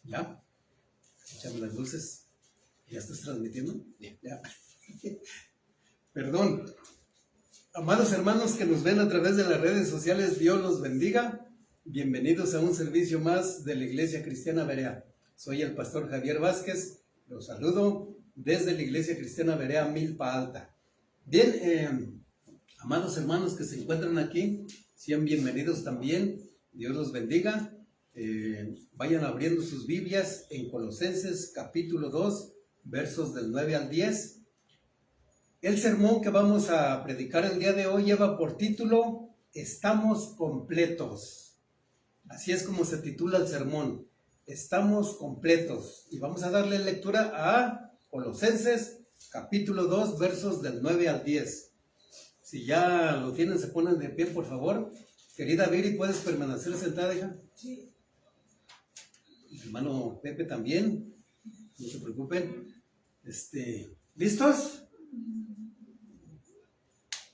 ¿Ya? Échame las luces. ¿Ya estás transmitiendo? Ya. Perdón. Amados hermanos que nos ven a través de las redes sociales, Dios los bendiga. Bienvenidos a un servicio más de la Iglesia Cristiana Berea. Soy el pastor Javier Vázquez. Los saludo desde la Iglesia Cristiana Berea Milpa Alta. Bien, amados hermanos que se encuentran aquí, sean bienvenidos también. Dios los bendiga. Vayan abriendo sus Biblias en Colosenses capítulo 2, versos del 9 al 10. El sermón que vamos a predicar el día de hoy lleva por título Estamos completos. Así es como se titula el sermón, Estamos completos. Y vamos a darle lectura a Colosenses capítulo 2, versos del 9 al 10. Si ya lo tienen, se ponen de pie, por favor. Querida Viri, ¿puedes permanecer sentada, hija? Sí. Hermano Pepe también, no se preocupen. ¿Listos?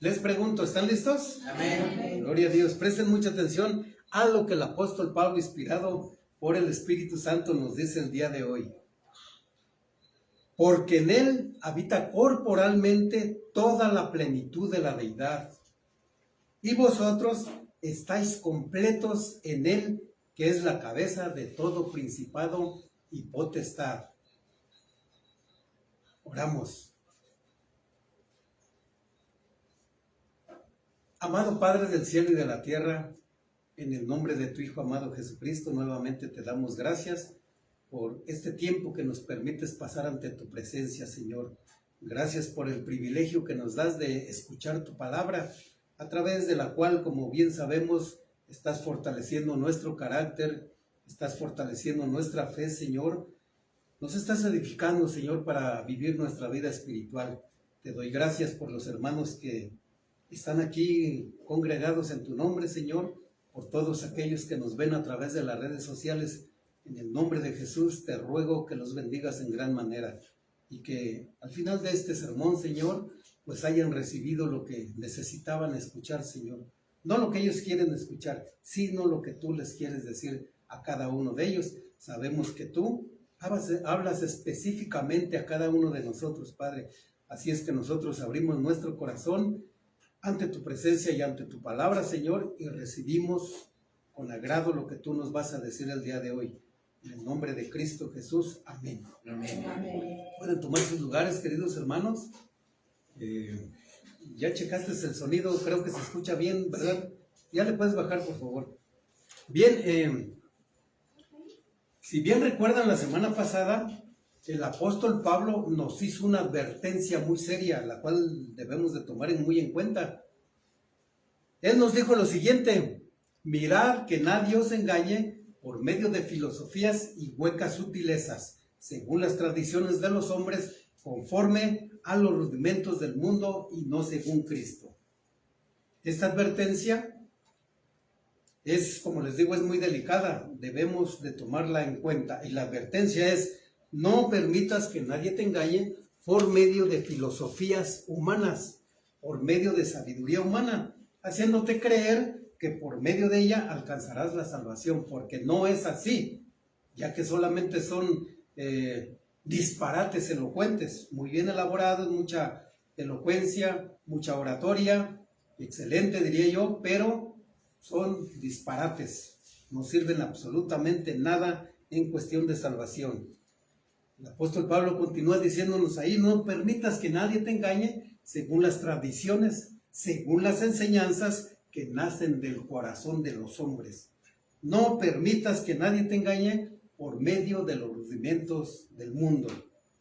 Les pregunto, ¿están listos? Amén. Gloria a Dios. Presten mucha atención a lo que el apóstol Pablo, inspirado por el Espíritu Santo, nos dice el día de hoy. Porque en él habita corporalmente toda la plenitud de la deidad. Y vosotros estáis completos en él, que es la cabeza de todo principado y potestad. Oramos. Amado Padre del cielo y de la tierra, en el nombre de tu Hijo amado Jesucristo, nuevamente te damos gracias por este tiempo que nos permites pasar ante tu presencia, Señor. Gracias por el privilegio que nos das de escuchar tu palabra, a través de la cual, como bien sabemos, estás fortaleciendo nuestro carácter, estás fortaleciendo nuestra fe, Señor. Nos estás edificando, Señor, para vivir nuestra vida espiritual. Te doy gracias por los hermanos que están aquí congregados en tu nombre, Señor, por todos aquellos que nos ven a través de las redes sociales. En el nombre de Jesús te ruego que los bendigas en gran manera y que al final de este sermón, Señor, pues hayan recibido lo que necesitaban escuchar, Señor. No lo que ellos quieren escuchar, sino lo que tú les quieres decir a cada uno de ellos. Sabemos que tú hablas específicamente a cada uno de nosotros, Padre. Así es que nosotros abrimos nuestro corazón ante tu presencia y ante tu palabra, Señor, y recibimos con agrado lo que tú nos vas a decir el día de hoy. En el nombre de Cristo Jesús, amén. Amén. Pueden tomar sus lugares, queridos hermanos. Ya checaste el sonido, creo que se escucha bien, ¿verdad? Ya le puedes bajar, por favor. Bien, si bien recuerdan la semana pasada, el apóstol Pablo nos hizo una advertencia muy seria, la cual debemos de tomar muy en cuenta. Él nos dijo lo siguiente: mirad que nadie os engañe por medio de filosofías y huecas sutilezas, según las tradiciones de los hombres, conforme a los rudimentos del mundo y no según Cristo. Esta advertencia es, como les digo, es muy delicada, debemos de tomarla en cuenta. Y la advertencia es: no permitas que nadie te engañe por medio de filosofías humanas, por medio de sabiduría humana, haciéndote creer que por medio de ella alcanzarás la salvación, porque no es así, ya que solamente son disparates elocuentes, muy bien elaborados, mucha elocuencia, mucha oratoria, excelente diría yo, pero son disparates, no sirven absolutamente nada en cuestión de salvación. El apóstol Pablo continúa diciéndonos ahí: no permitas que nadie te engañe según las tradiciones, según las enseñanzas que nacen del corazón de los hombres. No permitas que nadie te engañe por medio de los rudimentos del mundo,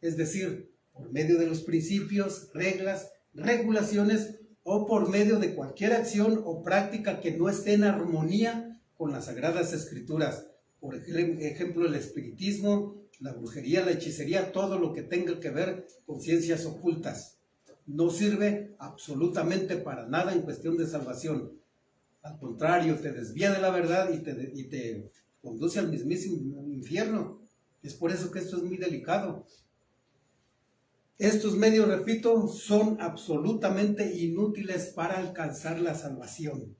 es decir, por medio de los principios, reglas, regulaciones, o por medio de cualquier acción o práctica que no esté en armonía con las Sagradas Escrituras. Por ejemplo, el espiritismo, la brujería, la hechicería, todo lo que tenga que ver con ciencias ocultas. No sirve absolutamente para nada en cuestión de salvación. Al contrario, te desvía de la verdad y te conduce al mismísimo infierno. Es por eso que esto es muy delicado. Estos medios, repito, son absolutamente inútiles para alcanzar la salvación.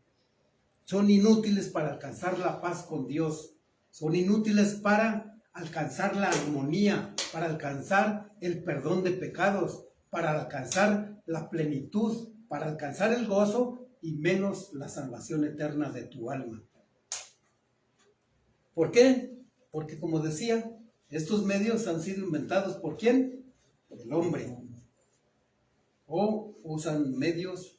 Son inútiles para alcanzar la paz con Dios. Son inútiles para alcanzar la armonía, para alcanzar el perdón de pecados, para alcanzar la plenitud, para alcanzar el gozo y menos la salvación eterna de tu alma. ¿Por qué? Porque como decía, estos medios han sido inventados ¿por quién? Por el hombre. O usan medios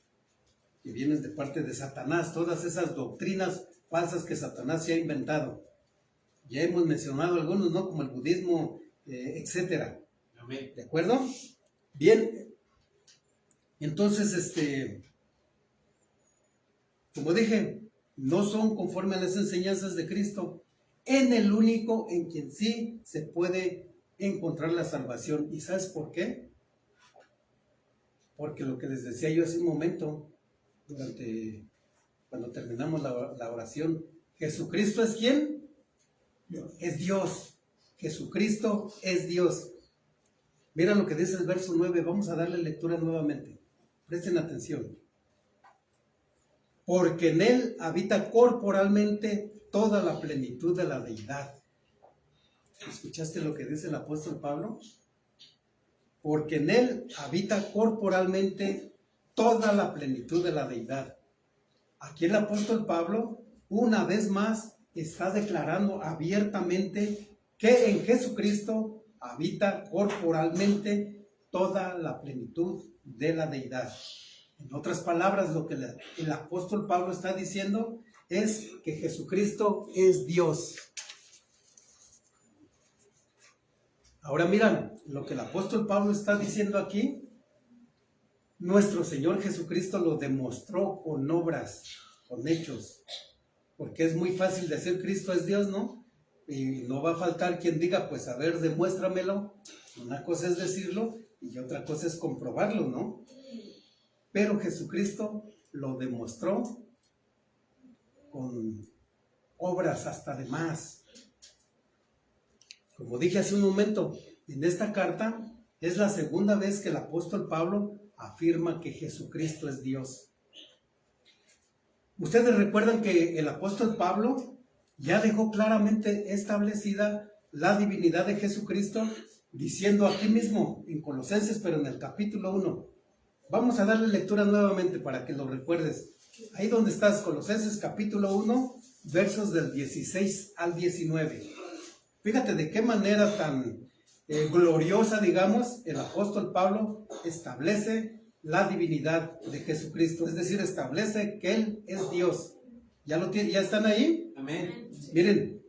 que vienen de parte de Satanás, todas esas doctrinas falsas que Satanás se ha inventado. Ya hemos mencionado algunos, ¿no? Como el budismo, etcétera. ¿De acuerdo? Bien. Entonces, como dije, no son conforme a las enseñanzas de Cristo, en el único en quien sí se puede encontrar la salvación. ¿Y sabes por qué? Porque lo que les decía yo hace un momento, cuando terminamos la oración, ¿Jesucristo es quién? Es Dios. Jesucristo es Dios. Mira lo que dice el verso 9, vamos a darle lectura nuevamente. Presten atención. Porque en Él habita corporalmente toda la plenitud de la deidad. ¿Escuchaste lo que dice el apóstol Pablo? Porque en Él habita corporalmente toda la plenitud de la deidad. Aquí el apóstol Pablo, una vez más, está declarando abiertamente que en Jesucristo habita corporalmente toda la plenitud de la deidad. En otras palabras, lo que el apóstol Pablo está diciendo es que Jesucristo es Dios. Ahora miran, lo que el apóstol Pablo está diciendo aquí, nuestro Señor Jesucristo lo demostró con obras, con hechos. Porque es muy fácil decir Cristo es Dios, ¿no? Y no va a faltar quien diga, pues a ver, demuéstramelo. Una cosa es decirlo y otra cosa es comprobarlo, ¿no? Pero Jesucristo lo demostró con obras hasta de más. Como dije hace un momento, en esta carta es la segunda vez que el apóstol Pablo afirma que Jesucristo es Dios. Ustedes recuerdan que el apóstol Pablo ya dejó claramente establecida la divinidad de Jesucristo, diciendo aquí mismo en Colosenses, pero en el capítulo 1. Vamos a darle lectura nuevamente para que lo recuerdes. Ahí donde estás, Colosenses capítulo 1, versos del 16 al 19. Fíjate de qué manera tan gloriosa, digamos, el apóstol Pablo establece la divinidad de Jesucristo. Es decir, establece que Él es Dios. ¿Ya están ahí? Amén. Miren.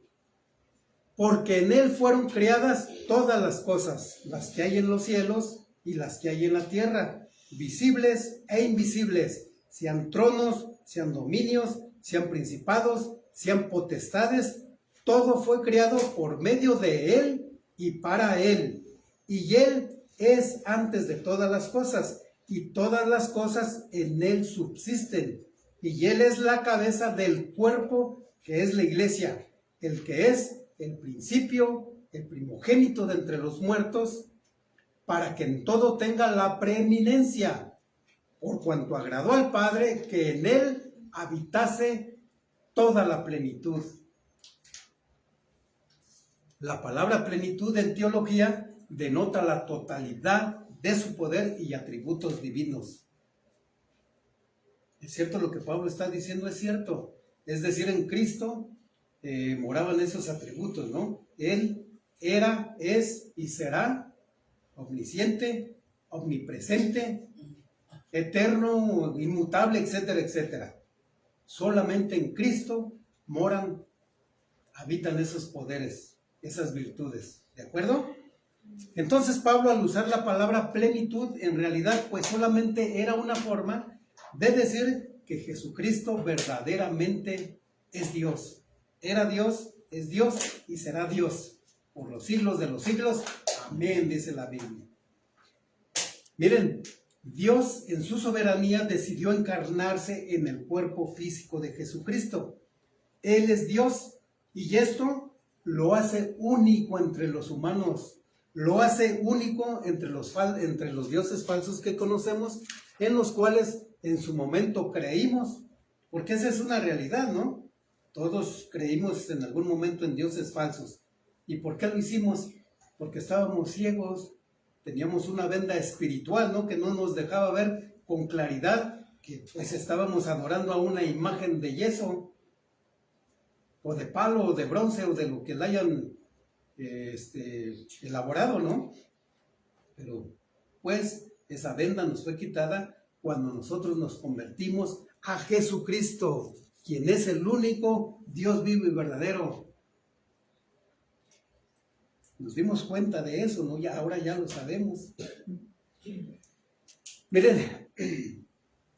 Porque en Él fueron creadas todas las cosas, las que hay en los cielos y las que hay en la tierra, visibles e invisibles, sean tronos, sean dominios, sean principados, sean potestades, todo fue creado por medio de Él y para Él. Y Él es antes de todas las cosas, y todas las cosas en Él subsisten. Y Él es la cabeza del cuerpo que es la iglesia, el que es el principio, el primogénito de entre los muertos, para que en todo tenga la preeminencia, por cuanto agradó al Padre que en Él habitase toda la plenitud. La palabra plenitud en teología denota la totalidad de su poder y atributos divinos. ¿Es cierto lo que Pablo está diciendo? Es cierto. Es decir, en Cristo moraban esos atributos, ¿no? Él era, es y será omnisciente, omnipresente, eterno, inmutable, etcétera, etcétera. Solamente en Cristo habitan esos poderes, esas virtudes, ¿de acuerdo? Entonces Pablo, al usar la palabra plenitud, en realidad pues solamente era una forma de decir que Jesucristo verdaderamente es Dios. Era Dios, es Dios y será Dios por los siglos de los siglos. Amén, dice la Biblia. Miren, Dios en su soberanía decidió encarnarse en el cuerpo físico de Jesucristo. Él es Dios y esto lo hace único entre los humanos. Lo hace único entre los dioses falsos que conocemos, en los cuales en su momento creímos, porque esa es una realidad, ¿no? Todos creímos en algún momento en dioses falsos. ¿Y por qué lo hicimos? Porque estábamos ciegos, teníamos una venda espiritual, ¿no? Que no nos dejaba ver con claridad, que pues estábamos adorando a una imagen de yeso, o de palo, o de bronce, o de lo que la hayan elaborado, ¿no? Pero pues esa venda nos fue quitada cuando nosotros nos convertimos a Jesucristo, quien es el único Dios vivo y verdadero. Nos dimos cuenta de eso, ¿no? Ahora ya lo sabemos. Miren,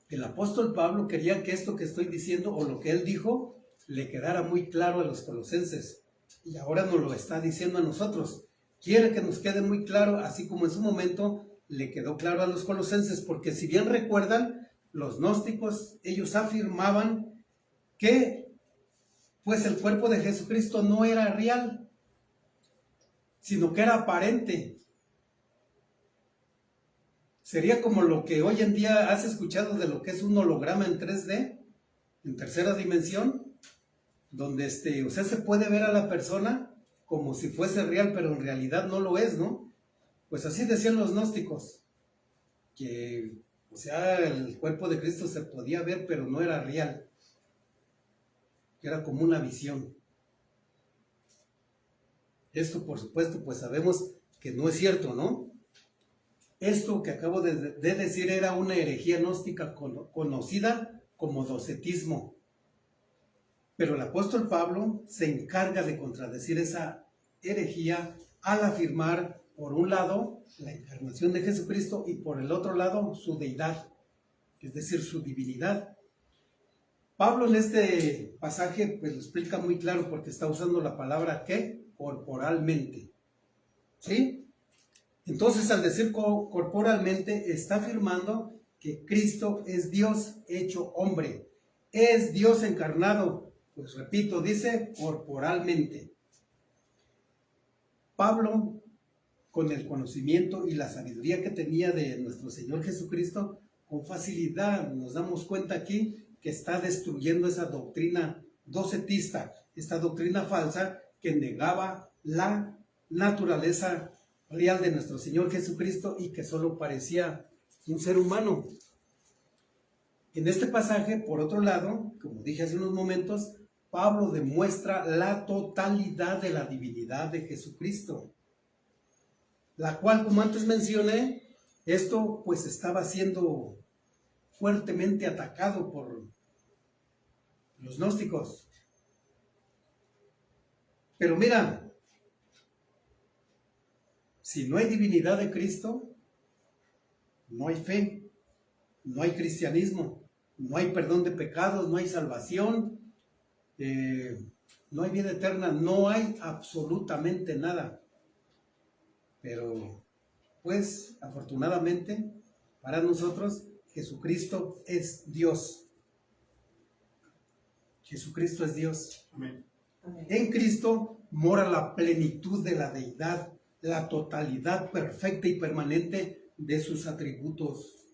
el apóstol Pablo quería que esto que estoy diciendo, o lo que él dijo, le quedara muy claro a los colosenses. Y ahora nos lo está diciendo a nosotros. Quiere que nos quede muy claro, así como en su momento le quedó claro a los colosenses, porque si bien recuerdan, los gnósticos, ellos afirmaban que pues el cuerpo de Jesucristo no era real, sino que era aparente. Sería como lo que hoy en día has escuchado de lo que es un holograma en 3D, en tercera dimensión, donde o sea, se puede ver a la persona como si fuese real, pero en realidad no lo es, ¿no? Pues así decían los gnósticos, que, o sea, el cuerpo de Cristo se podía ver, pero no era real, que era como una visión. Esto, por supuesto, pues sabemos que no es cierto, ¿no? Esto que acabo de decir era una herejía gnóstica conocida como docetismo. Pero el apóstol Pablo se encarga de contradecir esa herejía al afirmar, por un lado, la encarnación de Jesucristo y por el otro lado, su deidad, es decir, su divinidad. Pablo en este pasaje pues lo explica muy claro porque está usando la palabra ¿qué? Corporalmente. ¿Sí? Entonces, al decir corporalmente, está afirmando que Cristo es Dios hecho hombre, es Dios encarnado. Pues repito, dice corporalmente. Pablo, con el conocimiento y la sabiduría que tenía de nuestro Señor Jesucristo, con facilidad nos damos cuenta aquí que está destruyendo esa doctrina docetista, esta doctrina falsa que negaba la naturaleza real de nuestro Señor Jesucristo y que solo parecía un ser humano. En este pasaje, por otro lado, como dije hace unos momentos, Pablo demuestra la totalidad de la divinidad de Jesucristo, la cual, como antes mencioné, esto pues estaba siendo fuertemente atacado por los gnósticos. Pero mira, si no hay divinidad de Cristo, no hay fe, no hay cristianismo, no hay perdón de pecados, no hay salvación, no hay vida eterna, no hay absolutamente nada. Pero, pues, afortunadamente, para nosotros, Jesucristo es Dios. Jesucristo es Dios. Amén. En Cristo mora la plenitud de la deidad, la totalidad perfecta y permanente de sus atributos,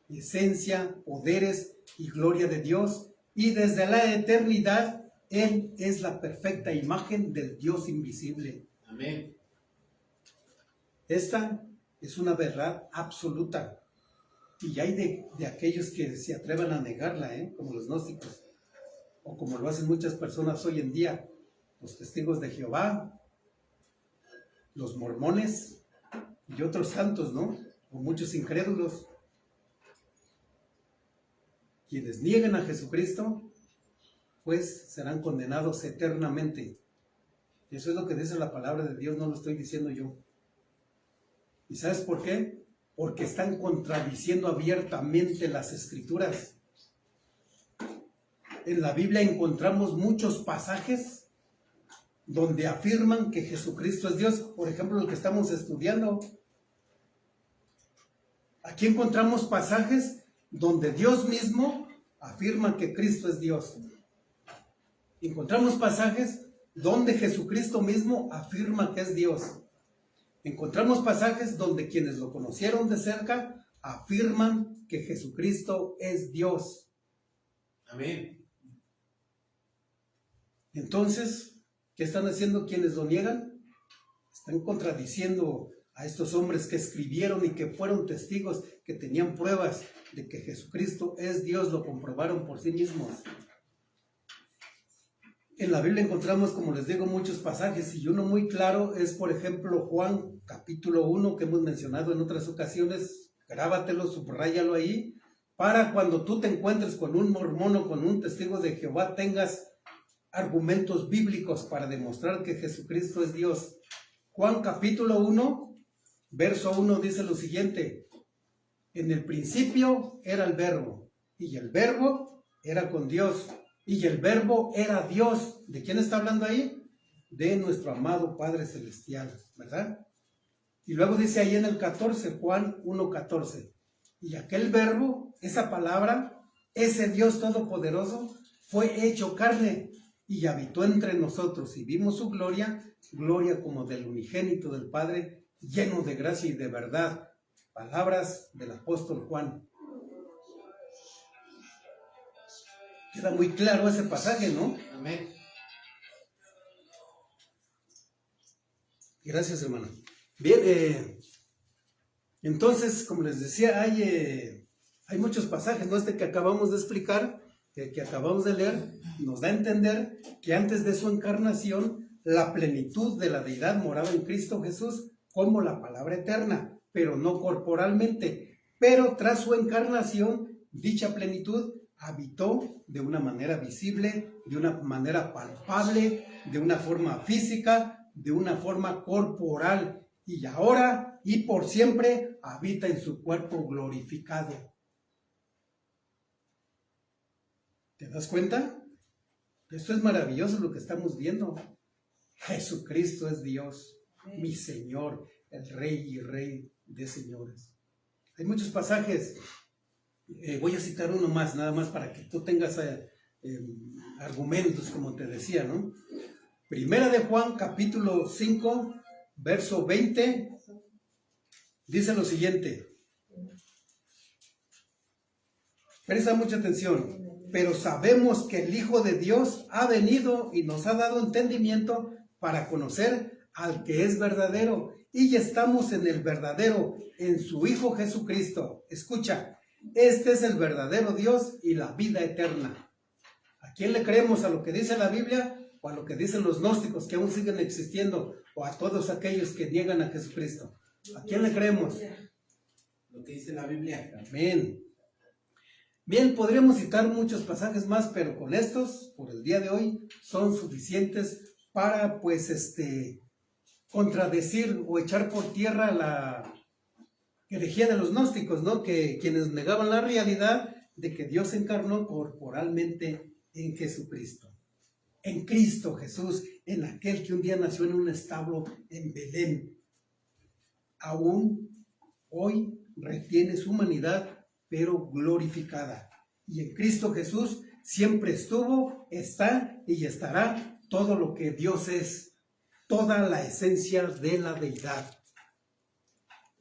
esencia, poderes y gloria de Dios. Y desde la eternidad, Él es la perfecta imagen del Dios invisible. Amén. Esta es una verdad absoluta. Y hay de aquellos que se atrevan a negarla, como los gnósticos, o como lo hacen muchas personas hoy en día, los testigos de Jehová, los mormones y otros santos, ¿no? O muchos incrédulos. Quienes nieguen a Jesucristo, pues serán condenados eternamente. Y eso es lo que dice la palabra de Dios, no lo estoy diciendo yo. ¿Y sabes por qué? Porque están contradiciendo abiertamente las Escrituras. En la Biblia encontramos muchos pasajes donde afirman que Jesucristo es Dios. Por ejemplo, el que estamos estudiando. Aquí encontramos pasajes donde Dios mismo afirma que Cristo es Dios. Encontramos pasajes donde Jesucristo mismo afirma que es Dios. Encontramos pasajes donde quienes lo conocieron de cerca afirman que Jesucristo es Dios. Amén. Entonces, ¿qué están haciendo quienes lo niegan? Están contradiciendo a estos hombres que escribieron y que fueron testigos, que tenían pruebas de que Jesucristo es Dios, lo comprobaron por sí mismos. En la Biblia encontramos, como les digo, muchos pasajes, y uno muy claro es, por ejemplo, Juan, capítulo 1, que hemos mencionado en otras ocasiones. Grábatelo, subráyalo ahí, para cuando tú te encuentres con un mormón o con un testigo de Jehová, tengas argumentos bíblicos para demostrar que Jesucristo es Dios. Juan capítulo 1, verso 1 dice lo siguiente: en el principio era el verbo, y el verbo era con Dios, y el verbo era Dios. ¿De quién está hablando ahí? De nuestro amado Padre Celestial, ¿verdad? Y luego dice ahí en el 14, Juan 1:14, y aquel verbo, esa palabra, ese Dios todopoderoso, fue hecho carne y habitó entre nosotros, y vimos su gloria, gloria como del unigénito del Padre, lleno de gracia y de verdad. Palabras del apóstol Juan. Queda muy claro ese pasaje, ¿no? Amén. Gracias, hermano. Bien, entonces, como les decía, hay muchos pasajes, ¿no? Este que acabamos de explicar, que acabamos de leer, nos da a entender que antes de su encarnación, la plenitud de la deidad moraba en Cristo Jesús como la palabra eterna, pero no corporalmente. Pero tras su encarnación, dicha plenitud habitó de una manera visible, de una manera palpable, de una forma física, de una forma corporal, y ahora y por siempre habita en su cuerpo glorificado. ¿Te das cuenta? Esto es maravilloso lo que estamos viendo. Jesucristo es Dios, mi Señor, el Rey y Rey de señores. Hay muchos pasajes. Voy a citar uno más, nada más para que tú tengas argumentos, como te decía, ¿no? Primera de Juan, capítulo 5, verso 20, dice lo siguiente. Presta mucha atención. Pero sabemos que el Hijo de Dios ha venido y nos ha dado entendimiento para conocer al que es verdadero. Y ya estamos en el verdadero, en su Hijo Jesucristo. Escucha, este es el verdadero Dios y la vida eterna. ¿A quién le creemos? ¿A lo que dice la Biblia o a lo que dicen los gnósticos que aún siguen existiendo? ¿O a todos aquellos que niegan a Jesucristo? ¿A quién le creemos? Lo que dice la Biblia. Amén. Bien, podríamos citar muchos pasajes más, pero con estos, por el día de hoy, son suficientes para, contradecir o echar por tierra la herejía de los gnósticos, ¿no? Que quienes negaban la realidad de que Dios se encarnó corporalmente en Jesucristo. En Cristo Jesús, en aquel que un día nació en un establo en Belén. Aún hoy retiene su humanidad, pero glorificada. Y en Cristo Jesús siempre estuvo, está y estará todo lo que Dios es, toda la esencia de la deidad.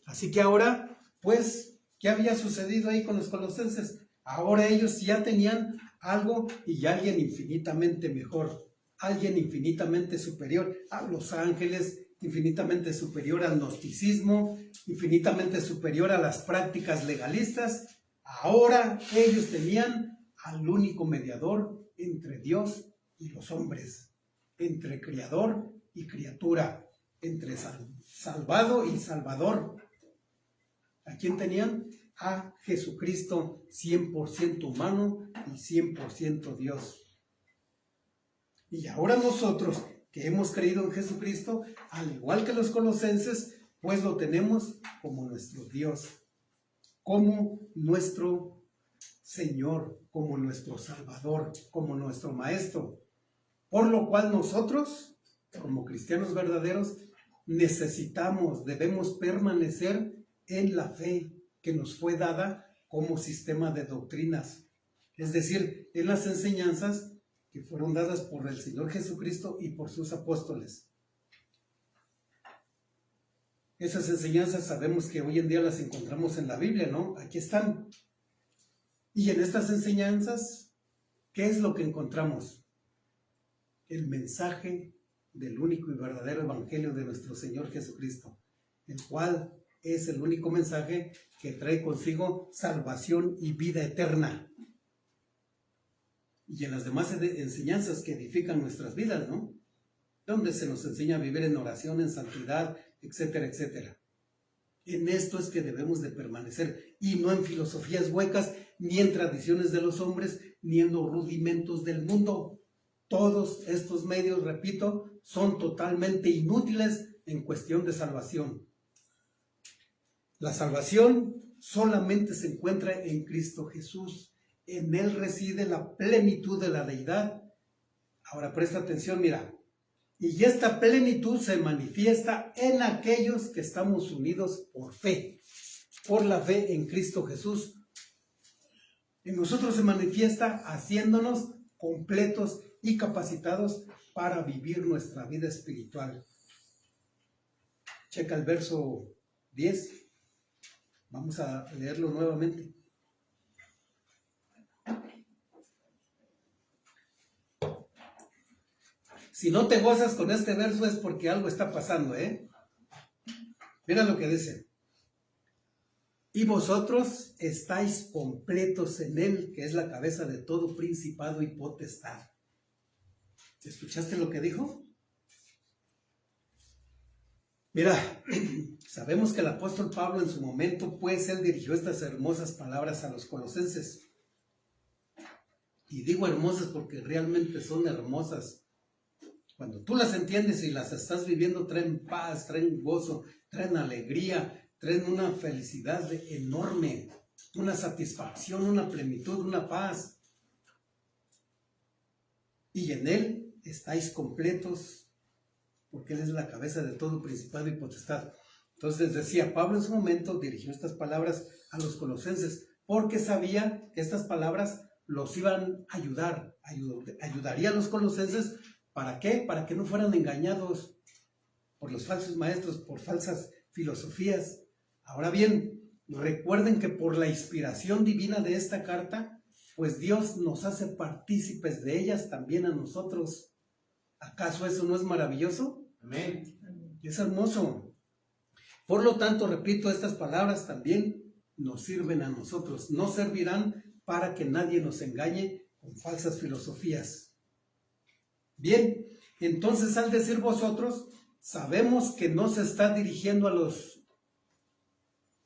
Así que ahora, pues, ¿qué había sucedido ahí con los colosenses? Ahora ellos ya tenían algo y alguien infinitamente mejor, alguien infinitamente superior a los ángeles, infinitamente superior al gnosticismo, infinitamente superior a las prácticas legalistas. Ahora ellos tenían al único mediador entre Dios y los hombres, entre creador y criatura, entre salvado y salvador. ¿A quién tenían? A Jesucristo, 100% humano y 100% Dios. Y ahora nosotros que hemos creído en Jesucristo, al igual que los colosenses, pues lo tenemos como nuestro Dios, como nuestro Señor, como nuestro Salvador, como nuestro Maestro. Por lo cual nosotros, como cristianos verdaderos, debemos permanecer en la fe que nos fue dada como sistema de doctrinas, es decir, en las enseñanzas que fueron dadas por el Señor Jesucristo y por sus apóstoles. Esas enseñanzas sabemos que hoy en día las encontramos en la Biblia, ¿no? Aquí están. Y en estas enseñanzas, ¿qué es lo que encontramos? El mensaje del único y verdadero evangelio de nuestro Señor Jesucristo, el cual es el único mensaje que trae consigo salvación y vida eterna. Y en las demás enseñanzas que edifican nuestras vidas, ¿no? Donde se nos enseña a vivir en oración, en santidad, etcétera, etcétera. En esto es que debemos de permanecer, y no en filosofías huecas, ni en tradiciones de los hombres, ni en los rudimentos del mundo. Todos estos medios, repito, son totalmente inútiles en cuestión de salvación. La salvación solamente se encuentra en Cristo Jesús. En Él reside la plenitud de la deidad. Ahora presta atención, mira. Y esta plenitud se manifiesta en aquellos que estamos unidos por fe, por la fe en Cristo Jesús. En nosotros se manifiesta haciéndonos completos y capacitados para vivir nuestra vida espiritual. Checa el verso 10. Vamos a leerlo nuevamente. Si no te gozas con este verso es porque algo está pasando, ¿eh? Mira lo que dice. Y vosotros estáis completos en Él, que es la cabeza de todo principado y potestad. ¿Escuchaste lo que dijo? Mira, sabemos que el apóstol Pablo en su momento, pues él dirigió estas hermosas palabras a los colosenses. Y digo hermosas porque realmente son hermosas. Cuando tú las entiendes y las estás viviendo, traen paz, traen gozo, traen alegría, traen una felicidad enorme, una satisfacción, una plenitud, una paz. Y en Él estáis completos, porque Él es la cabeza de todo principado y potestad. Entonces decía, Pablo en su momento dirigió estas palabras a los colosenses, porque sabía que estas palabras los iban a ayudar, ayudaría a los colosenses. ¿Para qué? Para que no fueran engañados por los falsos maestros, por falsas filosofías. Ahora bien, recuerden que por la inspiración divina de esta carta, pues Dios nos hace partícipes de ellas también a nosotros. ¿Acaso eso no es maravilloso? Amén. Es hermoso. Por lo tanto, repito, estas palabras también nos sirven a nosotros. No servirán para que nadie nos engañe con falsas filosofías. Bien, entonces al decir vosotros, sabemos que no se está dirigiendo a los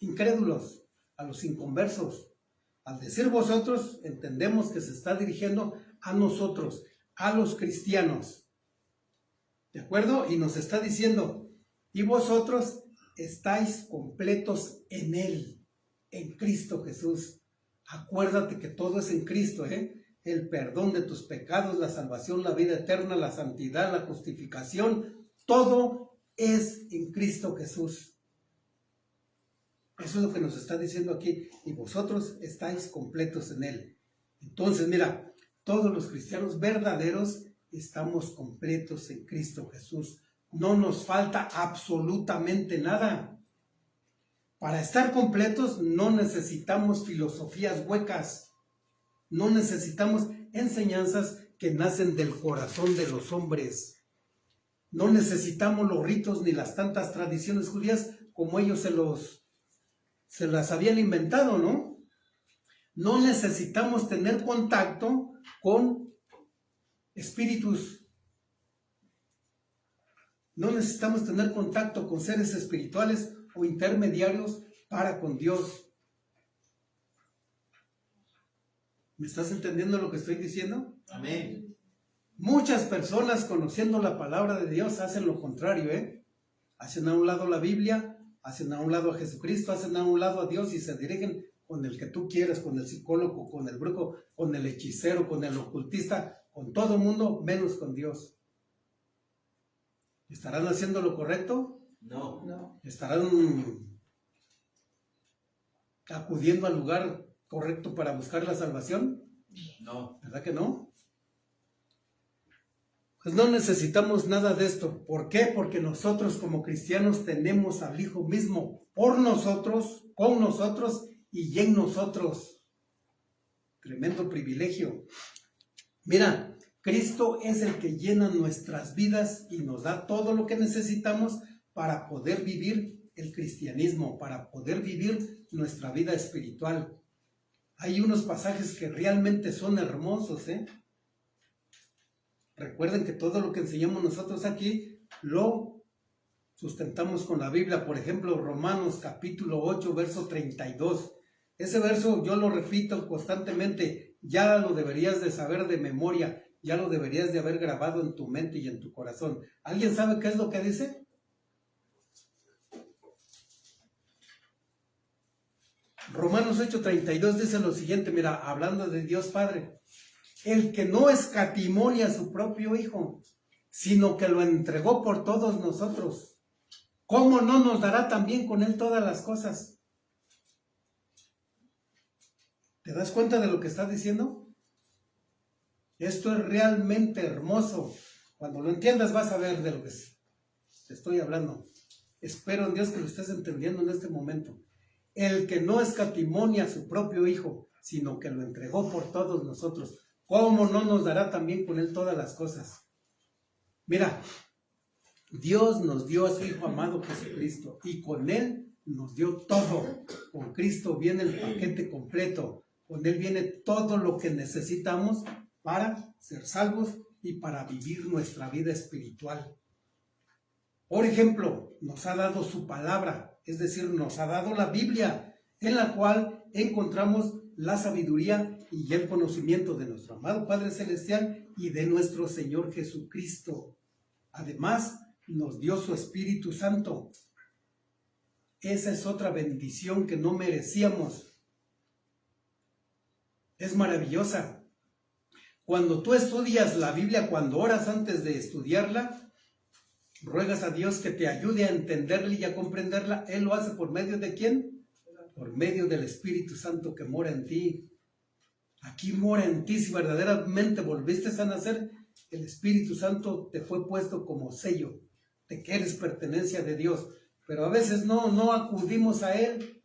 incrédulos, a los inconversos. Al decir vosotros, entendemos que se está dirigiendo a nosotros, a los cristianos. ¿De acuerdo? Y nos está diciendo, y vosotros estáis completos en Él, en Cristo Jesús. Acuérdate que todo es en Cristo, el perdón de tus pecados, la salvación, la vida eterna, la santidad, la justificación, todo es en Cristo Jesús. Eso es lo que nos está diciendo aquí, y vosotros estáis completos en Él. Entonces, mira, todos los cristianos verdaderos estamos completos en Cristo Jesús. No nos falta absolutamente nada. Para estar completos no necesitamos filosofías huecas. No necesitamos enseñanzas que nacen del corazón de los hombres. No necesitamos los ritos ni las tantas tradiciones judías como ellos se las habían inventado, ¿no? No necesitamos tener contacto con espíritus. No necesitamos tener contacto con seres espirituales o intermediarios para con Dios. ¿Me estás entendiendo lo que estoy diciendo? Amén. Muchas personas, conociendo la palabra de Dios, hacen lo contrario, Hacen a un lado la Biblia, hacen a un lado a Jesucristo, hacen a un lado a Dios y se dirigen con el que tú quieras, con el psicólogo, con el brujo, con el hechicero, con el ocultista, con todo el mundo, menos con Dios. ¿Estarán haciendo lo correcto? No. ¿Estarán acudiendo al lugar correcto para buscar la salvación? No. ¿Verdad que no? Pues no necesitamos nada de esto. ¿Por qué? Porque nosotros como cristianos tenemos al Hijo mismo por nosotros, con nosotros y en nosotros. Tremendo privilegio. Mira, Cristo es el que llena nuestras vidas y nos da todo lo que necesitamos para poder vivir el cristianismo, para poder vivir nuestra vida espiritual. Hay unos pasajes que realmente son hermosos, ¿eh? Recuerden que todo lo que enseñamos nosotros aquí lo sustentamos con la Biblia. Por ejemplo, Romanos capítulo 8, verso 32. Ese verso yo lo repito constantemente. Ya lo deberías de saber de memoria. Ya lo deberías de haber grabado en tu mente y en tu corazón. ¿Alguien sabe qué es lo que dice? Romanos 8:32 dice lo siguiente, mira, hablando de Dios Padre. El que no escatimó ni a su propio Hijo, sino que lo entregó por todos nosotros, ¿cómo no nos dará también con Él todas las cosas? ¿Te das cuenta de lo que está diciendo? Esto es realmente hermoso. Cuando lo entiendas vas a ver de lo que te estoy hablando. Espero en Dios que lo estés entendiendo en este momento. El que no escatimó ni a su propio Hijo, sino que lo entregó por todos nosotros, ¿cómo no nos dará también con Él todas las cosas? Mira, Dios nos dio a su Hijo amado Jesucristo y con Él nos dio todo. Con Cristo viene el paquete completo. Con Él viene todo lo que necesitamos para ser salvos y para vivir nuestra vida espiritual. Por ejemplo, nos ha dado su palabra, es decir, nos ha dado la Biblia, en la cual encontramos la sabiduría y el conocimiento de nuestro amado Padre Celestial y de nuestro Señor Jesucristo. Además, nos dio su Espíritu Santo. Esa es otra bendición que no merecíamos. Es maravillosa. Cuando tú estudias la Biblia, cuando oras antes de estudiarla, ruegas a Dios que te ayude a entenderla y a comprenderla. Él lo hace por medio ¿de quién? Por medio del Espíritu Santo que mora en ti. Aquí mora en ti. Si verdaderamente volviste a nacer, el Espíritu Santo te fue puesto como sello de que eres pertenencia de Dios. Pero a veces no acudimos a Él.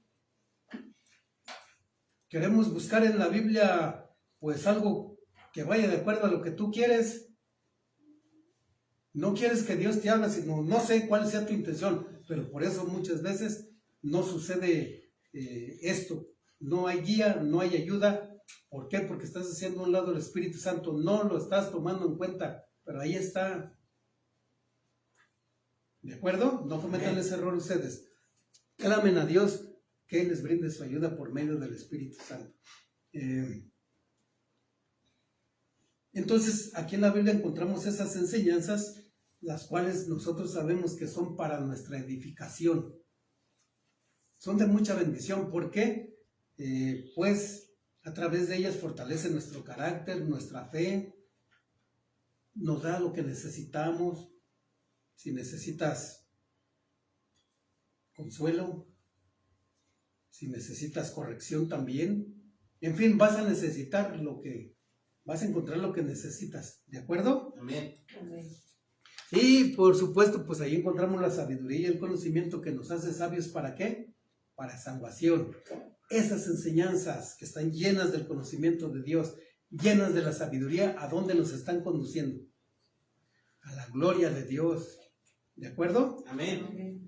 Queremos buscar en la Biblia pues algo que vaya de acuerdo a lo que tú quieres. No quieres que Dios te hable, sino no sé cuál sea tu intención, pero por eso muchas veces no sucede esto. No hay guía, no hay ayuda. ¿Por qué? Porque estás haciendo a un lado el Espíritu Santo, no lo estás tomando en cuenta, pero ahí está. ¿De acuerdo? No cometan ese error ustedes. Clamen a Dios que Él les brinde su ayuda por medio del Espíritu Santo. Entonces, aquí en la Biblia encontramos esas enseñanzas, las cuales nosotros sabemos que son para nuestra edificación. Son de mucha bendición. ¿Por qué? Pues a través de ellas fortalece nuestro carácter, nuestra fe, nos da lo que necesitamos. Si necesitas consuelo, si necesitas corrección también, en fin, vas a necesitar vas a encontrar lo que necesitas, ¿de acuerdo? Amén. Y por supuesto, pues ahí encontramos la sabiduría y el conocimiento que nos hace sabios. ¿Para qué? Para salvación. Esas enseñanzas que están llenas del conocimiento de Dios, llenas de la sabiduría, ¿a dónde nos están conduciendo? A la gloria de Dios. ¿De acuerdo? Amén.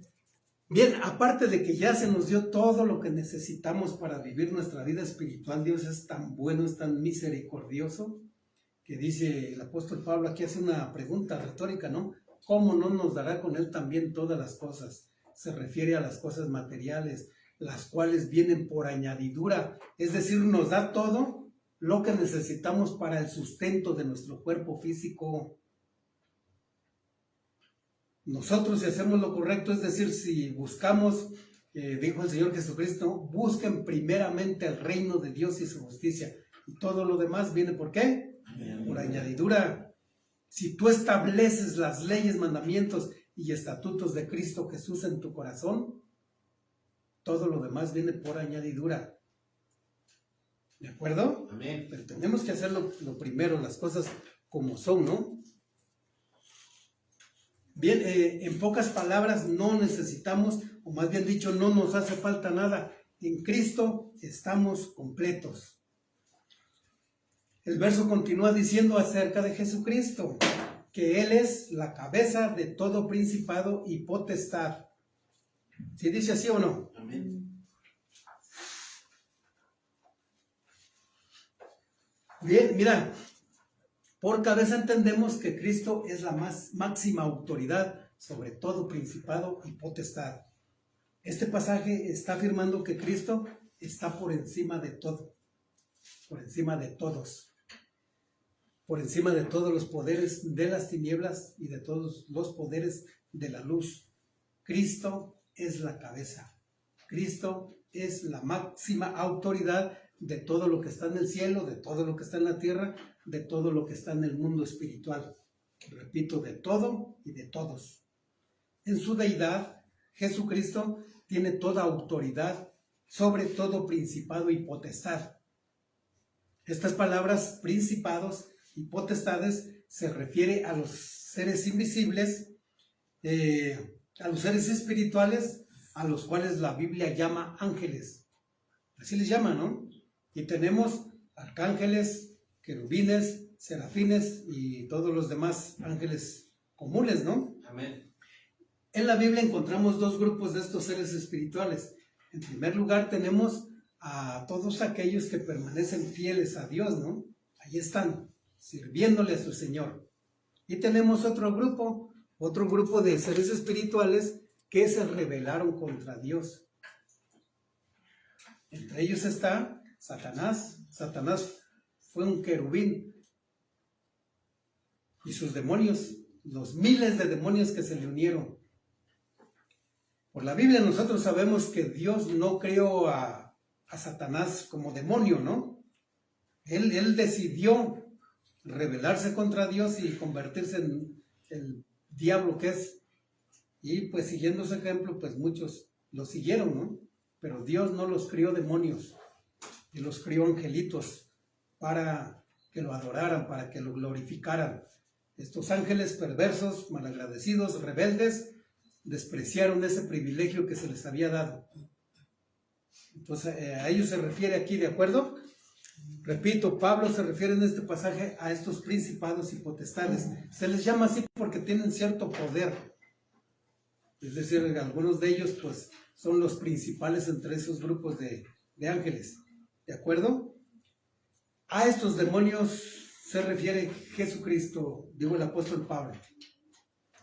Bien, aparte de que ya se nos dio todo lo que necesitamos para vivir nuestra vida espiritual, Dios es tan bueno, es tan misericordioso, que dice el apóstol Pablo, aquí hace una pregunta retórica, ¿no? ¿Cómo no nos dará con Él también todas las cosas? Se refiere a las cosas materiales, las cuales vienen por añadidura, es decir, nos da todo lo que necesitamos para el sustento de nuestro cuerpo físico. Nosotros, si hacemos lo correcto, es decir, si buscamos, dijo el Señor Jesucristo, busquen primeramente el reino de Dios y su justicia, y todo lo demás viene ¿por qué? Por añadidura. Si tú estableces las leyes, mandamientos y estatutos de Cristo Jesús en tu corazón, todo lo demás viene por añadidura. ¿De acuerdo? Amén. Pero tenemos que hacer lo primero, las cosas como son, ¿no? Bien, en pocas palabras, no necesitamos, o más bien dicho, no nos hace falta nada. En Cristo estamos completos. el verso continúa diciendo acerca de Jesucristo, que Él es la cabeza de todo principado y potestad. ¿Sí dice así o no? Amén. Bien, mira, por cabeza entendemos que Cristo es la máxima autoridad sobre todo principado y potestad. Este pasaje está afirmando que Cristo está por encima de todo, por encima de todos, por encima de todos los poderes de las tinieblas y de todos los poderes de la luz. Cristo es la cabeza. Cristo es la máxima autoridad de todo lo que está en el cielo, de todo lo que está en la tierra, de todo lo que está en el mundo espiritual. Repito, de todo y de todos. En su deidad, Jesucristo tiene toda autoridad sobre todo principado y potestad. Estas palabras, principados y potestades, se refiere a los seres invisibles, a los seres espirituales, a los cuales la Biblia llama ángeles. Así les llama, ¿no? Y tenemos arcángeles, querubines, serafines y todos los demás ángeles comunes, ¿no? Amén. En la Biblia encontramos dos grupos de estos seres espirituales. En primer lugar tenemos a todos aquellos que permanecen fieles a Dios, ¿no? Ahí están, sirviéndole a su Señor. Y tenemos otro grupo de seres espirituales que se rebelaron contra Dios. Entre ellos está Satanás. Satanás fue un querubín. Y sus demonios, los miles de demonios que se le unieron. Por la Biblia nosotros sabemos que Dios no creó a Satanás como demonio, ¿no? Él decidió rebelarse contra Dios y convertirse en el diablo que es. Y pues siguiendo ese ejemplo, pues muchos lo siguieron, ¿no? Pero Dios no los crió demonios, y los crió angelitos para que lo adoraran, para que lo glorificaran. Estos ángeles perversos, malagradecidos, rebeldes, despreciaron ese privilegio que se les había dado. Entonces a ellos se refiere aquí, ¿de acuerdo? Repito, Pablo se refiere en este pasaje a estos principados y potestades. Se les llama así porque tienen cierto poder. Es decir, algunos de ellos pues son los principales entre esos grupos de ángeles. ¿De acuerdo? A estos demonios se refiere Jesucristo, digo el apóstol Pablo.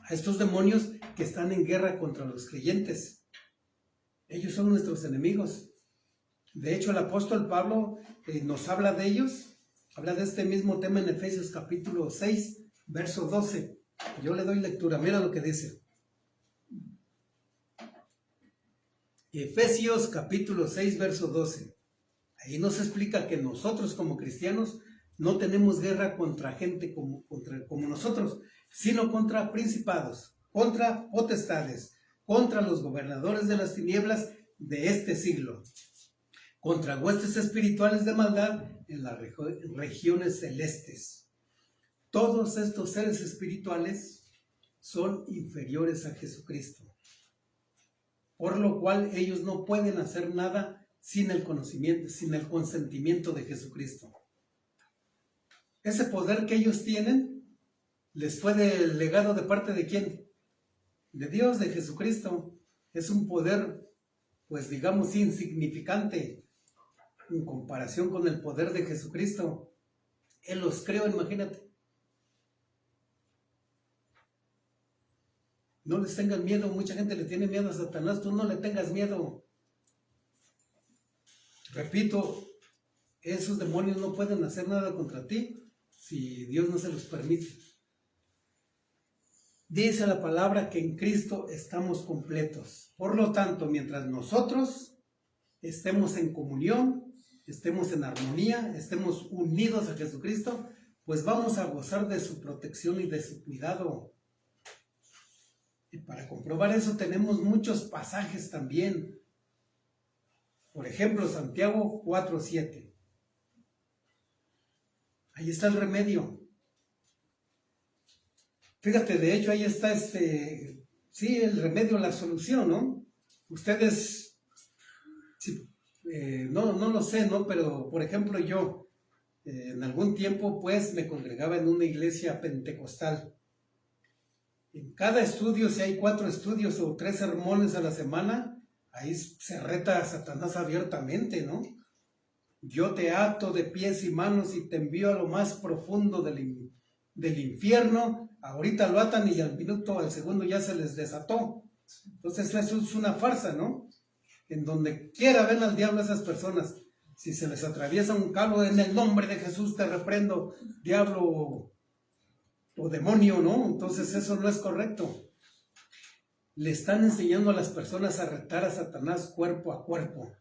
A estos demonios que están en guerra contra los creyentes. Ellos son nuestros enemigos. De hecho, el apóstol Pablo nos habla de ellos, habla de este mismo tema en Efesios capítulo 6, verso 12. Yo le doy lectura, mira lo que dice. Efesios capítulo 6, verso 12. Ahí nos explica que nosotros como cristianos no tenemos guerra contra gente como nosotros, sino contra principados, contra potestades, contra los gobernadores de las tinieblas de este siglo, contra huestes espirituales de maldad en las regiones celestes. Todos estos seres espirituales son inferiores a Jesucristo, por lo cual ellos no pueden hacer nada sin el conocimiento, sin el consentimiento de Jesucristo. Ese poder que ellos tienen les fue delegado de parte de ¿quién? De Dios, de Jesucristo. Es un poder, pues digamos, insignificante en comparación con el poder de Jesucristo. Él los creó, imagínate. No les tengan miedo, mucha gente le tiene miedo a Satanás, tú no le tengas miedo. Repito, esos demonios no pueden hacer nada contra ti si Dios no se los permite. Dice la palabra que en Cristo estamos completos. Por lo tanto, mientras nosotros estemos en comunión, estemos en armonía, estemos unidos a Jesucristo, pues vamos a gozar de su protección y de su cuidado. Y para comprobar eso tenemos muchos pasajes también. Por ejemplo, Santiago 4:7. Ahí está el remedio. Fíjate, de hecho ahí está el remedio, la solución, ¿no? Ustedes, sí, no lo sé, ¿no? Pero, por ejemplo, yo En algún tiempo, pues, me congregaba en una iglesia pentecostal. En cada estudio, si hay 4 estudios o 3 sermones a la semana, ahí se reta a Satanás abiertamente, ¿no? Yo te ato de pies y manos y te envío a lo más profundo del infierno. Ahorita lo atan y al segundo ya se les desató. Entonces eso es una farsa, ¿no? En donde quiera ven al diablo esas personas. Si se les atraviesa un cabo, en el nombre de Jesús te reprendo, diablo o demonio, ¿no? Entonces eso no es correcto. Le están enseñando a las personas a retar a Satanás cuerpo a cuerpo.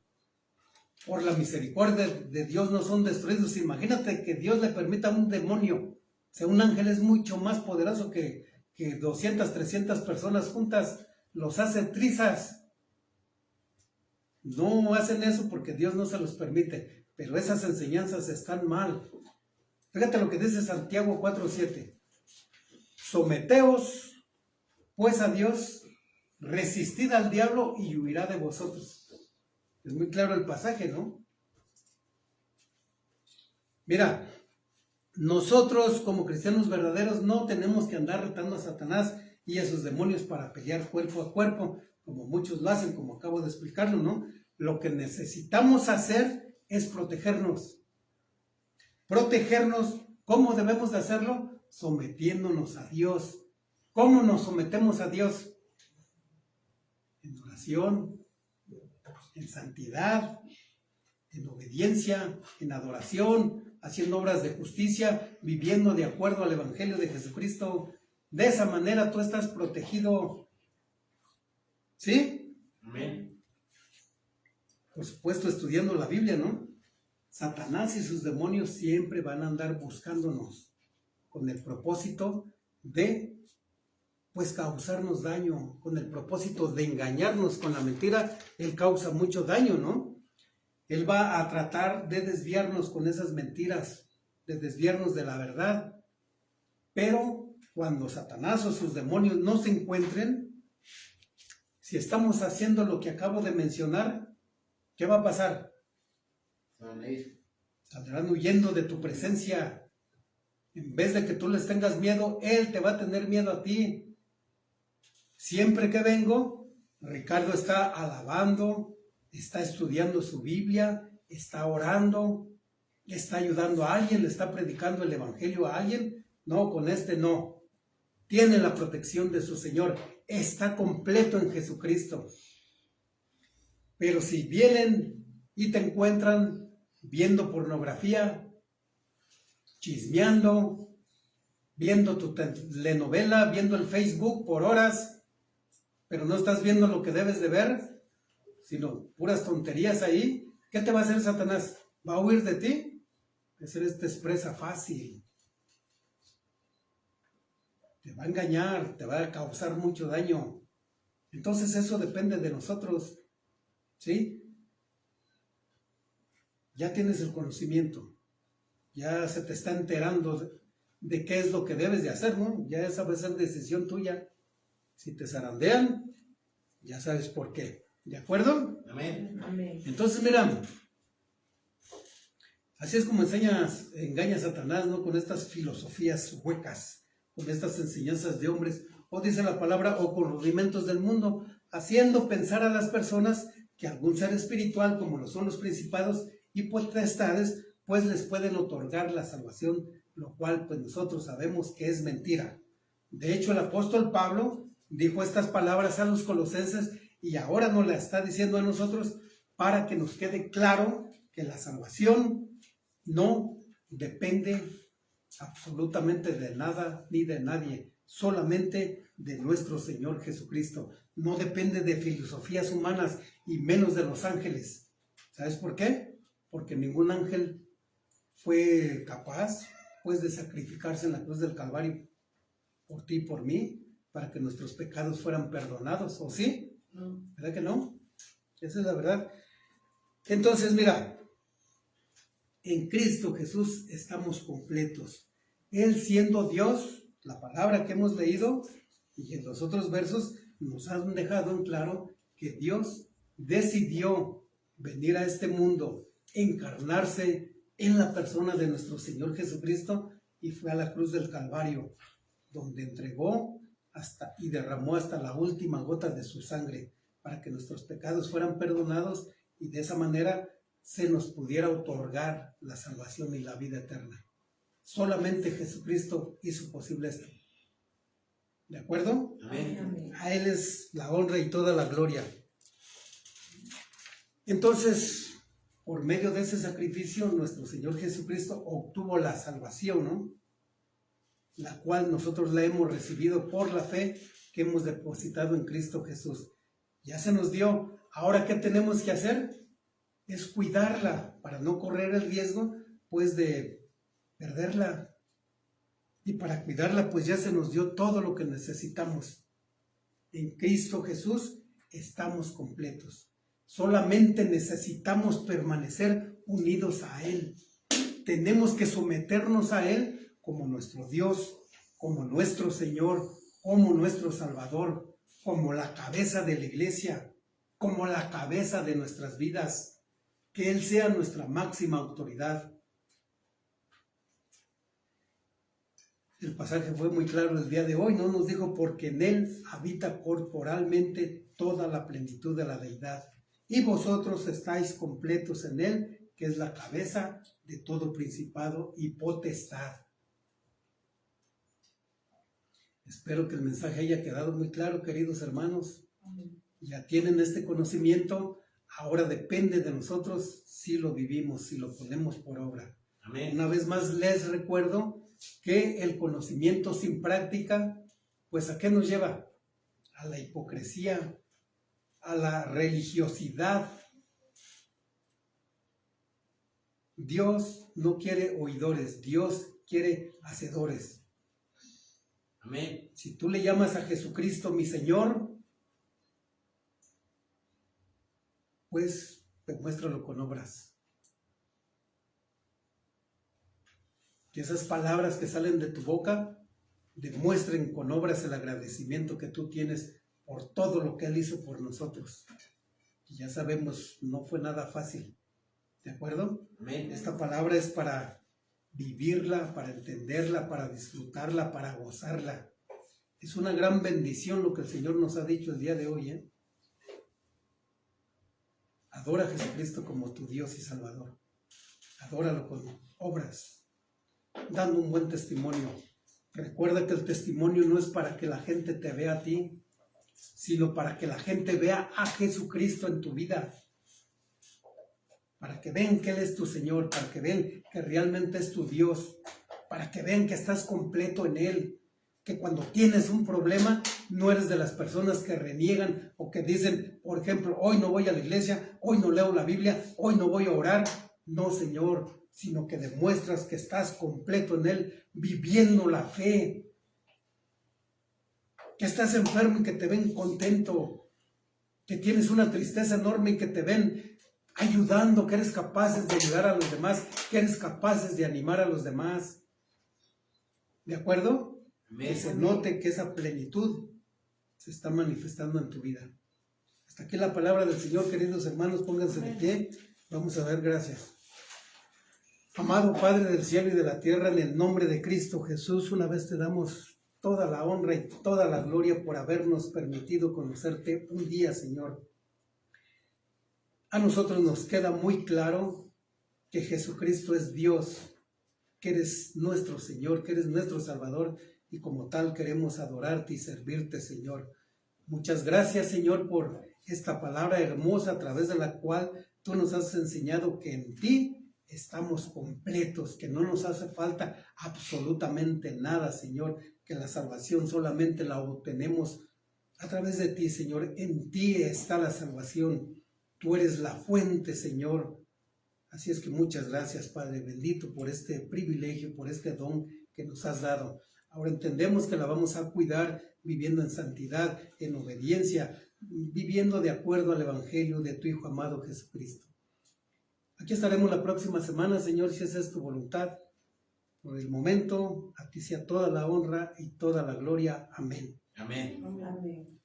Por la misericordia de Dios no son destruidos. Imagínate que Dios le permita a un demonio. O sea, un ángel es mucho más poderoso que 200, 300 personas juntas. Los hace trizas. No hacen eso porque Dios no se los permite. Pero esas enseñanzas están mal. Fíjate lo que dice Santiago 4:7. Someteos pues a Dios, resistid al diablo y huirá de vosotros. Es muy claro el pasaje, ¿no? Mira, nosotros como cristianos verdaderos no tenemos que andar retando a Satanás y a sus demonios para pelear cuerpo a cuerpo, como muchos lo hacen, como acabo de explicarlo, ¿no? Lo que necesitamos hacer es protegernos. Protegernos, ¿cómo debemos de hacerlo? Sometiéndonos a Dios. ¿Cómo nos sometemos a Dios? En oración, en santidad, en obediencia, en adoración, haciendo obras de justicia, viviendo de acuerdo al Evangelio de Jesucristo. De esa manera tú estás protegido. ¿Sí? Amén. Por supuesto, estudiando la Biblia, ¿no? Satanás y sus demonios siempre van a andar buscándonos con el propósito de, pues, causarnos daño, con el propósito de engañarnos con la mentira. Él causa mucho daño, ¿no? Él va a tratar de desviarnos con esas mentiras, de desviarnos de la verdad. Pero cuando Satanás o sus demonios no se encuentren, si estamos haciendo lo que acabo de mencionar, ¿qué va a pasar? Saldrán huyendo de tu presencia. En vez de que tú les tengas miedo, Él te va a tener miedo a ti. Siempre que vengo, Ricardo está alabando, está estudiando su Biblia, está orando, está ayudando a alguien, le está predicando el Evangelio a alguien. No, con este no. Tiene la protección de su Señor. Está completo en Jesucristo. Pero si vienen y te encuentran viendo pornografía, chismeando, viendo tu telenovela, viendo el Facebook por horas, pero no estás viendo lo que debes de ver, sino puras tonterías ahí, ¿qué te va a hacer Satanás? ¿Va a huir de ti? Esa es presa fácil. Te va a engañar, te va a causar mucho daño. Entonces eso depende de nosotros, ¿sí? Ya tienes el conocimiento, ya se te está enterando de qué es lo que debes de hacer, ¿no? Ya esa va a ser decisión tuya. Si te zarandean, ya sabes por qué. ¿De acuerdo? Amén. Amén. Entonces, mira, así es como engaña a Satanás, ¿no? Con estas filosofías huecas, con estas enseñanzas de hombres, o dice la palabra, o con rudimentos del mundo, haciendo pensar a las personas que algún ser espiritual, como lo son los principados y potestades, pues les pueden otorgar la salvación, lo cual pues nosotros sabemos que es mentira. De hecho, el apóstol Pablo dijo estas palabras a los colosenses y ahora nos la está diciendo a nosotros para que nos quede claro que la salvación no depende absolutamente de nada ni de nadie, solamente de nuestro Señor Jesucristo. No depende de filosofías humanas y menos de los ángeles. ¿Sabes por qué? Porque ningún ángel fue capaz, pues, de sacrificarse en la cruz del Calvario por ti y por mí, para que nuestros pecados fueran perdonados, ¿o sí? No. ¿Verdad que no? Esa es la verdad. Entonces, mira, en Cristo Jesús estamos completos. Él siendo Dios, la palabra que hemos leído y en los otros versos nos han dejado en claro que Dios decidió venir a este mundo, encarnarse en la persona de nuestro Señor Jesucristo y fue a la cruz del Calvario, donde entregó y derramó hasta la última gota de su sangre para que nuestros pecados fueran perdonados y de esa manera se nos pudiera otorgar la salvación y la vida eterna. Solamente Jesucristo hizo posible esto. ¿De acuerdo? Amén. A Él es la honra y toda la gloria. Entonces, por medio de ese sacrificio, nuestro Señor Jesucristo obtuvo la salvación, ¿no? La cual nosotros la hemos recibido por la fe que hemos depositado en Cristo Jesús. Ya se nos dio. Ahora, ¿qué tenemos que hacer? Es cuidarla para no correr el riesgo, pues, de perderla. Y para cuidarla, pues ya se nos dio todo lo que necesitamos. En Cristo Jesús estamos completos. Solamente necesitamos permanecer unidos a Él. Tenemos que someternos a Él como nuestro Dios, como nuestro Señor, como nuestro Salvador, como la cabeza de la iglesia, como la cabeza de nuestras vidas. Que Él sea nuestra máxima autoridad. El pasaje fue muy claro el día de hoy, ¿no? Nos dijo, porque en Él habita corporalmente toda la plenitud de la deidad. Y vosotros estáis completos en Él, que es la cabeza de todo principado y potestad. Espero que el mensaje haya quedado muy claro, queridos hermanos. Ya tienen este conocimiento. Ahora depende de nosotros si lo vivimos, si lo ponemos por obra. Amén. Una vez más les recuerdo que el conocimiento sin práctica, pues ¿a qué nos lleva? A la hipocresía, a la religiosidad. Dios no quiere oidores, Dios quiere hacedores. Amén. Si tú le llamas a Jesucristo mi Señor, pues demuéstralo con obras. Que esas palabras que salen de tu boca demuestren con obras el agradecimiento que tú tienes por todo lo que Él hizo por nosotros. Y ya sabemos, no fue nada fácil. ¿De acuerdo? Amén. Esta palabra es para vivirla, para entenderla, para disfrutarla, para gozarla. Es una gran bendición lo que el Señor nos ha dicho el día de hoy, ¿eh? Adora a Jesucristo como tu Dios y Salvador. Adóralo con obras, dando un buen testimonio. Recuerda que el testimonio no es para que la gente te vea a ti, sino para que la gente vea a Jesucristo en tu vida. Para que vean que Él es tu Señor, para que vean que realmente es tu Dios, para que vean que estás completo en Él, que cuando tienes un problema no eres de las personas que reniegan o que dicen, por ejemplo, hoy no voy a la iglesia, hoy no leo la Biblia, hoy no voy a orar. No, Señor, sino que demuestras que estás completo en Él, viviendo la fe, que estás enfermo y que te ven contento, que tienes una tristeza enorme y que te ven ayudando, que eres capaces de ayudar a los demás, que eres capaces de animar a los demás. ¿De acuerdo? Amén. Que se note que esa plenitud se está manifestando en tu vida. Hasta aquí la palabra del Señor, queridos hermanos, pónganse de pie. Vamos a dar gracias. Amado Padre del cielo y de la tierra, en el nombre de Cristo Jesús, una vez te damos toda la honra y toda la gloria por habernos permitido conocerte un día, Señor. A nosotros nos queda muy claro que Jesucristo es Dios, que eres nuestro Señor, que eres nuestro Salvador, y como tal queremos adorarte y servirte, Señor. Muchas gracias, Señor, por esta palabra hermosa a través de la cual tú nos has enseñado que en ti estamos completos, que no nos hace falta absolutamente nada, Señor, que la salvación solamente la obtenemos a través de ti, Señor. En ti está la salvación. Tú eres la fuente, Señor. Así es que muchas gracias, Padre bendito, por este privilegio, por este don que nos has dado. Ahora entendemos que la vamos a cuidar viviendo en santidad, en obediencia, viviendo de acuerdo al Evangelio de tu Hijo amado Jesucristo. Aquí estaremos la próxima semana, Señor, si esa es tu voluntad. Por el momento, a ti sea toda la honra y toda la gloria. Amén. Amén. Amén.